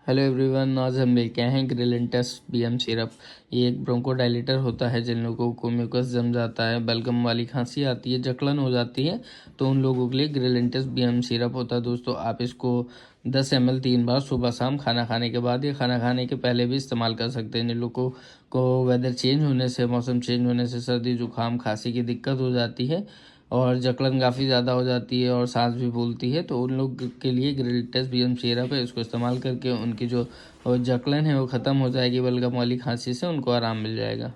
Hello everyone, आज हम लेके आए हैं ग्रिलिंटस बीएम सिरप। ये एक ब्रोंकोडाइलेटर होता है। जिन लोगों को म्यूकस जम जाता है, बलगम वाली खांसी आती है, जकड़न हो जाती है, तो उन लोगों के लिए ग्रिलिंटस बीएम सिरप होता है। दोस्तों, आप इसको 10 ml 3 बार सुबह शाम खाना खाने के बाद या खाना खाने के पहले भी इस्तेमाल कर सकते हैं। जिन लोगों को वेदर चेंज होने से, मौसम चेंज होने से सर्दी जुकाम खांसी की दिक्कत हो जाती है और जकड़न काफ़ी ज़्यादा हो जाती है और सांस भी फूलती है, तो उन लोग के लिए ग्रिलिटस बीएम सिरप है। इसको इस्तेमाल करके उनकी जो जकड़न है वो ख़त्म हो जाएगी। बलगम वाली खांसी से उनको आराम मिल जाएगा।